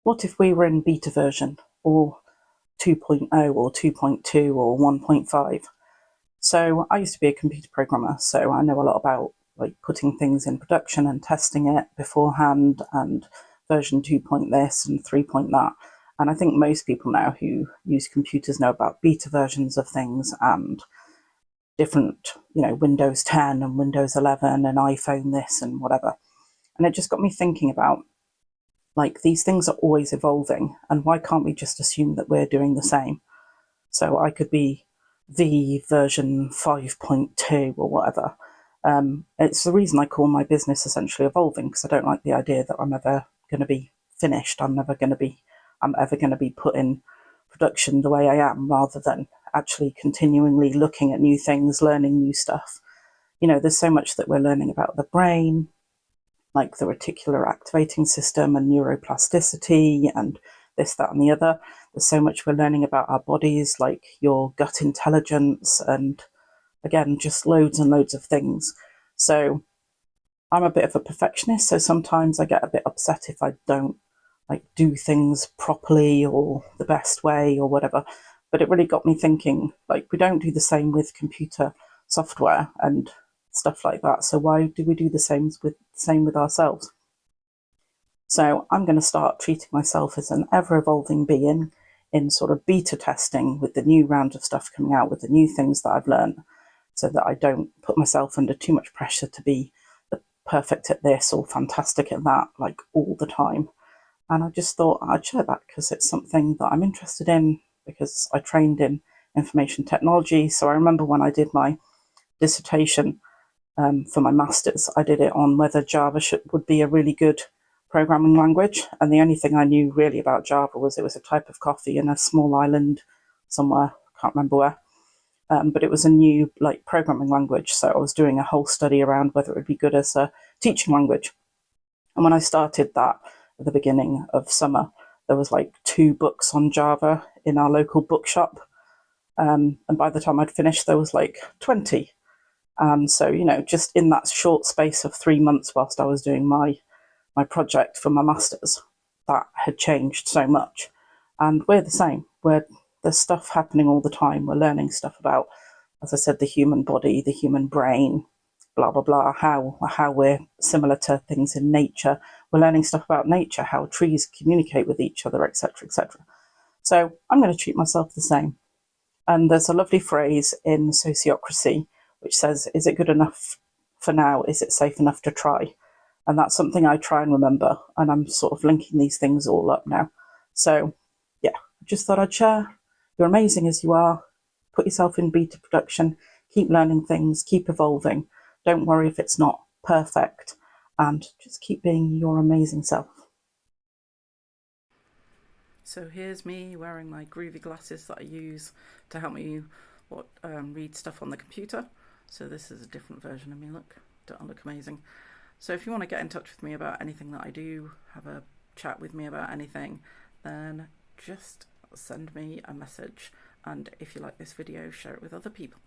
what if we were in beta version, or 2.0 or 2.2 or 1.5? So I used to be a computer programmer, so I know a lot about like putting things in production and testing it beforehand, and version 2 point this and 3 point that. And I think most people now who use computers know about beta versions of things and different, Windows 10 and Windows 11 and iPhone this and whatever. And it just got me thinking about, like, these things are always evolving, and why can't we just assume that we're doing the same? So I could be the version 5.2 or whatever. It's the reason I call my business essentially evolving, because I don't like the idea that I'm ever going to be finished. I'm ever going to be put in production the way I am, rather than actually continually looking at new things, learning new stuff. There's so much that we're learning about the brain, like the reticular activating system and neuroplasticity and this, that, and the other. There's so much we're learning about our bodies, like your gut intelligence, and again, just loads and loads of things. So I'm a bit of a perfectionist, so sometimes I get a bit upset if I don't like do things properly or the best way or whatever. But it really got me thinking, like, we don't do the same with computer software and stuff like that. So why do we do the same with ourselves? So I'm going to start treating myself as an ever-evolving being in sort of beta testing with the new round of stuff coming out, with the new things that I've learned, so that I don't put myself under too much pressure to be perfect at this or fantastic at that, like, all the time. And I just thought I'd share that because it's something that I'm interested in, because I trained in information technology. So I remember when I did my dissertation for my master's, I did it on whether Java would be a really good programming language. And the only thing I knew really about Java was it was a type of coffee in a small island somewhere, can't remember where. But it was a new programming language. So I was doing a whole study around whether it would be good as a teaching language. And when I started that at the beginning of summer, there was 2 books on Java in our local bookshop. And by the time I'd finished, there was 20. And so, just in that short space of 3 months whilst I was doing my project for my master's, that had changed so much. And we're the same. There's stuff happening all the time. We're learning stuff about, as I said, the human body, the human brain, blah, blah, blah, how we're similar to things in nature. We're learning stuff about nature, how trees communicate with each other, etc., etc. So I'm going to treat myself the same. And there's a lovely phrase in Sociocracy which says, is it good enough for now? Is it safe enough to try? And that's something I try and remember. And I'm sort of linking these things all up now. So, yeah, I just thought I'd share. You're amazing as you are. Put yourself in beta production. Keep learning things. Keep evolving. Don't worry if it's not perfect. And just keep being your amazing self. So here's me wearing my groovy glasses that I use to help me read stuff on the computer. So this is a different version of me. Look, don't I look amazing? So if you want to get in touch with me about anything that I do, have a chat with me about anything, then just send me a message. And if you like this video, share it with other people.